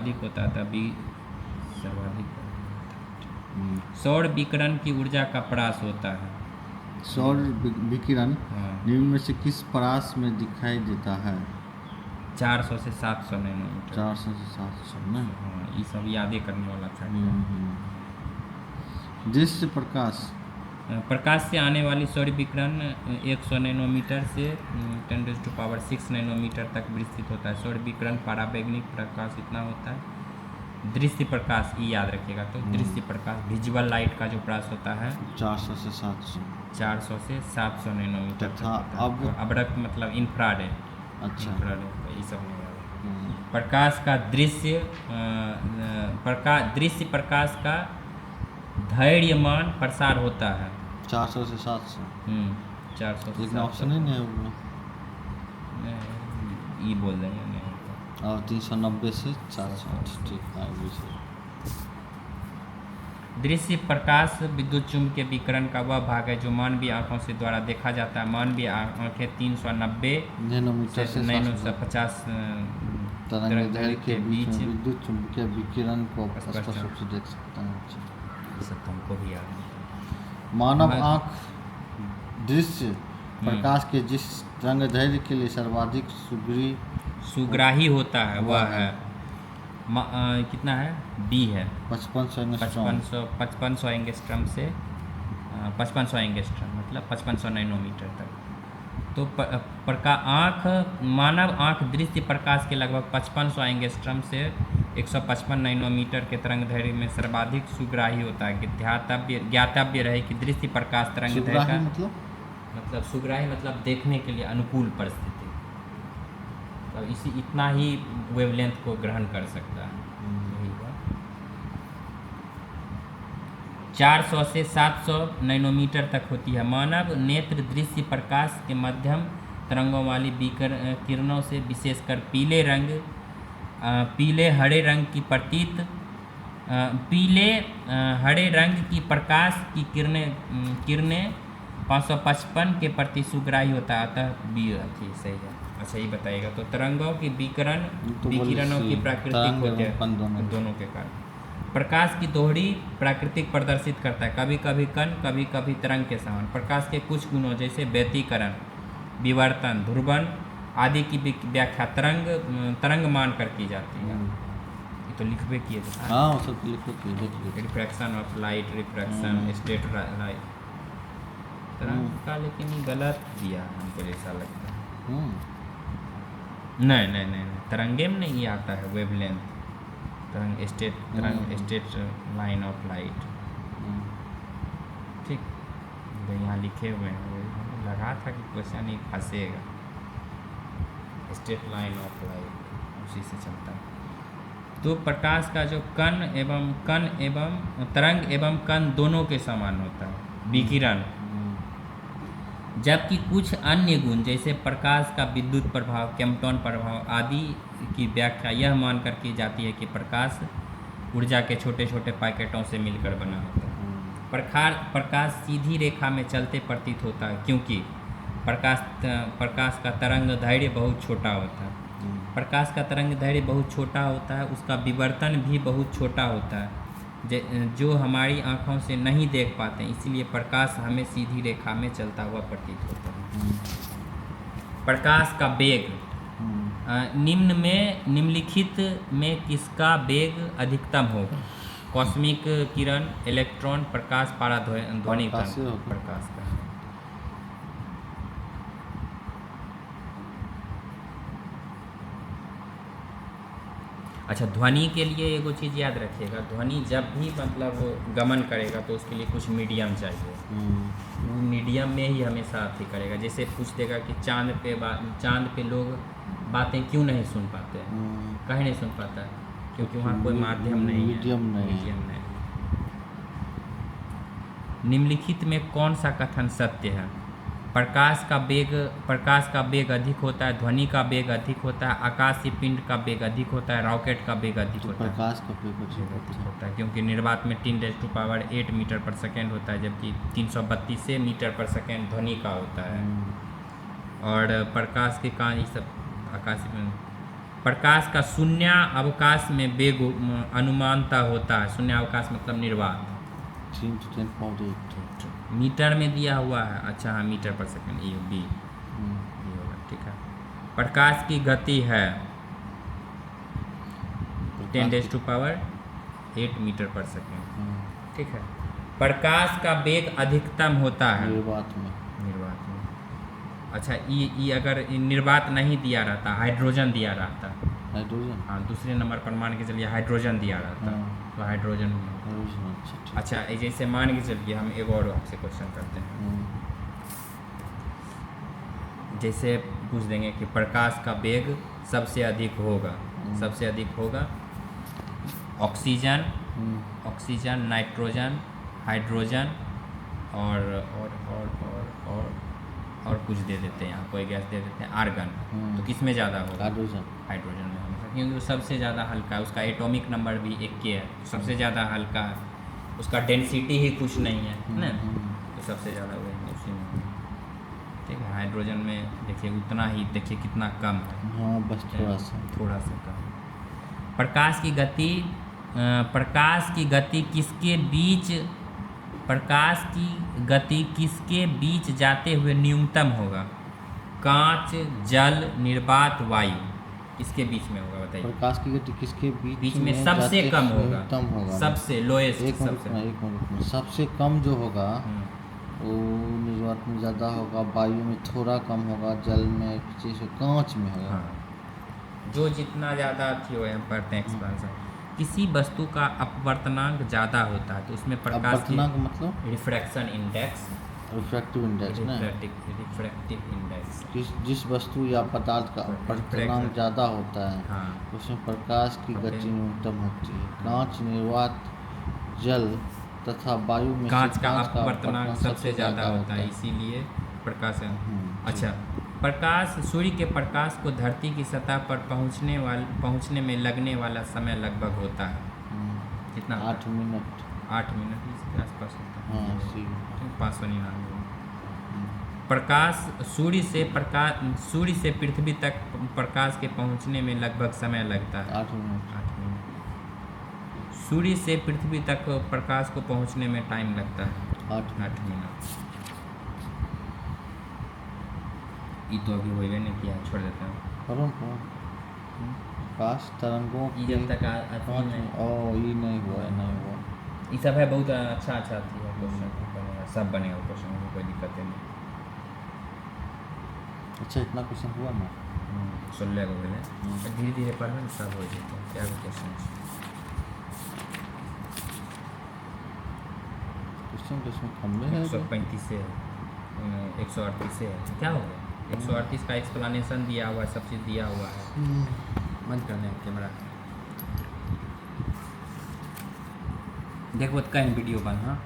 अधिक होता है तभी सर्वाधिक। सौर विकिरण की ऊर्जा का परास होता है। सौर विकिरण हाँ। निम्न में से किस परास में दिखाई देता है? 400 से 700 नैनोमीटर। 400 से 700 ना। हाँ, ये सब यादें करने वाला था। दृश्य प्रकाश प्रकाश से आने वाली सौर विकिरण 100 नैनोमीटर से 10⁻6 नैनोमीटर तक विस्तृत होता है। सौर विकिरण पराबैंगनी प्रकाश इतना होता है। दृश्य प्रकाश ये याद रखिएगा। तो दृश्य प्रकाश विजुअल लाइट का जो प्रकाश होता है 400 से 700 400 से 700 नैनोमीटर तक तथा होता है। अबरक मतलब इंफ्रारेड। अच्छा। इंफ्रारेड ये सब नहीं याद। प्रकाश का दृश्य दृश्य प्रकाश का धैर्यमान प्रसार होता है 400 से 700। 400 से लेकिन 700। ऑप्शन ही नहीं है वो। ये बोल देंगे नहीं। और 390 से 400। ठीक है। दृश्य प्रकाश विद्युत चुम्बकीय विकिरण का वह भाग है जो मानवीय आंखों से द्वारा देखा जाता है। मानवीय आंखें 390 नैनोमीटर से 950 तरंगदैर्घ्य के बीच में विद्युत चुम्बकीय विकिरण को स्पष्ट रूप से देख सकते हैं। सब तुमको भी याद है। मानव आँख दृश्य प्रकाश के जिस तरंगदैर्घ्य के लिए सर्वाधिक सुग्राही होता है वह है कितना है? बी है 5500 एंगस्ट्रम से 5500 एंगस्ट्रम मतलब 5500 नैनोमीटर तक। तो मानव आँख दृश्य प्रकाश के लगभग 5500 एंगस्ट्रम से 155 नैनोमीटर के तरंगदैर्घ्य में सर्वाधिक सुग्राही होता है। ज्ञातव्य रहे कि दृश्य प्रकाश तरंगदैर्घ्य का मतलब सुग्राही मतलब देखने के लिए अनुकूल परिस्थिति, तो इसी इतना ही वेवलेंथ को ग्रहण कर सकता है। 400 से 700 नैनोमीटर तक होती है। मानव नेत्र दृश्य प्रकाश के मध्यम तरंगों वाली किरणों से विशेषकर पीले हरे रंग की प्रकाश की किरणें 555 के प्रति सुग्राही होता है। अतः बी सही है। अच्छा ये बताइएगा। तो तरंगों की विकिरणों की प्राकृतिक होते हैं दोनों के कारण। प्रकाश की दोहरी प्राकृतिक प्रदर्शित करता है, कभी कभी कण कभी कभी तरंग के समान। प्रकाश के कुछ गुणों जैसे व्यतिकरण, विवर्तन, ध्रुवन आदि की व्याख्या तरंग मान कर की जाती है। ये तो लिखबे किए थे। हाँ सब लिखो। Refraction of light, refraction, street light तरंग का, लेकिन ये गलत दिया हमको ऐसा लगता है। नहीं तरंगे में नहीं आता है वेवलेंथ। तरंग स्टेट लाइन ऑफ लाइट। ठीक तो यहाँ लिखे हुए हैं, लगा था कि क्वेश्चन ही फंसेगा। स्टेट लाइन ऑफ लाइट उसी से चलता है। तो प्रकाश का जो तरंग एवं कण दोनों के समान होता है विकिरण, जबकि कुछ अन्य गुण जैसे प्रकाश का विद्युत प्रभाव, कैम्पटन प्रभाव आदि की व्याख्या यह मानकर की जाती है कि प्रकाश ऊर्जा के छोटे छोटे पैकेटों से मिलकर बना होता है। प्रकाश सीधी रेखा में चलते प्रतीत होता है क्योंकि प्रकाश का तरंग दैर्घ्य बहुत छोटा होता है। प्रकाश का तरंग दैर्घ्य बहुत छोटा होता है, उसका विवर्तन भी बहुत छोटा होता है जो हमारी आँखों से नहीं देख पाते, इसलिए प्रकाश हमें सीधी रेखा में चलता हुआ प्रतीत होता है। प्रकाश का वेग निम्नलिखित में किसका वेग अधिकतम होगा? कॉस्मिक किरण, इलेक्ट्रॉन, प्रकाश, पराध्वनि प्रकाश का। अच्छा ध्वनि के लिए एगो चीज़ याद रखिएगा। ध्वनि जब भी मतलब गमन करेगा तो उसके लिए कुछ मीडियम चाहिए। वो मीडियम में ही हमेशा अथी करेगा। जैसे पूछ देगा कि चांद पे लोग बातें क्यों नहीं सुन पाते हैं, कहीं नहीं सुन पाता है क्योंकि वहाँ कोई माध्यम नहीं है, मीडियम नहीं। निम्नलिखित में कौन सा कथन सत्य है? प्रकाश का वेग अधिक होता है, ध्वनि का वेग अधिक होता है, आकाशीय पिंड का वेग अधिक होता है, रॉकेट का वेग अधिक होता है। प्रकाश का वेग अधिक होता है क्योंकि निर्वात में 10⁸ मीटर पर सेकेंड होता है, जबकि 332 मीटर पर सेकेंड ध्वनि का होता है। और प्रकाश के कारण ये सब आकाशीय प्रकाश का शून्य अवकाश में वेग अनुमानता होता है। शून्य अवकाश मतलब निर्वात। 3 to 10 power 8। मीटर में दिया हुआ है। अच्छा हाँ, मीटर पर सेकंड, ये बी होगा, ठीक है। प्रकाश की गति है 10⁻⁸ मीटर पर सेकंड, ठीक है। प्रकाश का वेग अधिकतम होता है निर्वात में। अच्छा, ये अगर निर्वात नहीं दिया रहता, हाइड्रोजन दिया रहता, हाइड्रोजन, हाँ दूसरे नंबर पर मान के चलिए हाइड्रोजन दिया रहता, तो हाइड्रोजन। अच्छा, जैसे मान के चलिए हम एक और आपसे क्वेश्चन करते हैं। जैसे पूछ देंगे कि प्रकाश का वेग सबसे अधिक होगा ऑक्सीजन, नाइट्रोजन, हाइड्रोजन और कुछ दे देते हैं, यहाँ कोई गैस दे देते हैं, आर्गन। तो किस में ज़्यादा होगा? हाइड्रोजन में हमेशा, क्योंकि वो सबसे ज़्यादा हल्का है, उसका एटॉमिक नंबर भी 1 है, सबसे ज़्यादा हल्का है, उसका डेंसिटी ही कुछ नहीं है ना, तो सबसे ज़्यादा वो है उसी में, ठीक है। हाइड्रोजन में देखिए उतना ही, देखिए कितना कम है, हाँ बस थोड़ा सा कम। प्रकाश की गति किसके बीच जाते हुए न्यूनतम होगा? कांच, जल, निर्वात, वायु, किसके बीच में होगा बताइए? प्रकाश की गति किसके बीच में सबसे कम होगा? सबसे लोएस्ट, सबसे कम जो होगा वो निर्वात में ज़्यादा होगा, वायु में थोड़ा कम होगा, जल में, कांच में होगा। हाँ। जो जितना ज़्यादा अथी हो, हम पढ़ते हैं एक्सपेंशन। किसी वस्तु का अपवर्तनांक ज़्यादा होता है तो उसमें प्रकाश की मतलब रिफ्रैक्शन इंडेक्स, रिफ्रैक्टिव इंडेक्स, जिस वस्तु या पदार्थ का अपवर्तनांक ज़्यादा होता है, हाँ, उसमें प्रकाश की गति न्यूनतम होती है। कांच, निर्वात, जल तथा वायु में कांच का अपवर्तनांक सबसे ज़्यादा होता है, इसीलिए प्रकाश। अच्छा, प्रकाश, सूर्य के प्रकाश को धरती की सतह पर पहुंचने में लगने वाला समय लगभग होता है कितना? 8 मिनट। 8 मिनट इसके आसपास होता है, हाँ, 599। प्रकाश, सूर्य से पृथ्वी तक प्रकाश के पहुंचने में लगभग समय लगता है 8 मिनट। सूर्य से पृथ्वी तक प्रकाश को पहुंचने में टाइम लगता है 8 मिनट। ये तो अभी होइबे नहीं किया, छोड़ देते हैं। प्रकाश तरंगों की जब तक ये नहीं हुआ। ये सब है बहुत अच्छा थी क्वेश्चन बनेगा, सब बनेगा क्वेश्चन में, कोई दिक्कत नहीं। अच्छा, इतना क्वेश्चन हुआ ना? 16 को बोले, धीरे धीरे पढ़ना सब हो जाता है। क्या क्वेश्चन तो इसमें कम में है, 135 से 138 से है, क्या हो गया? 138 का एक्सप्लेनेशन दिया हुआ है, सब चीज़ दिया हुआ है। बंद कर दें कैमरा, देखो कहीं वीडियो बन। हाँ।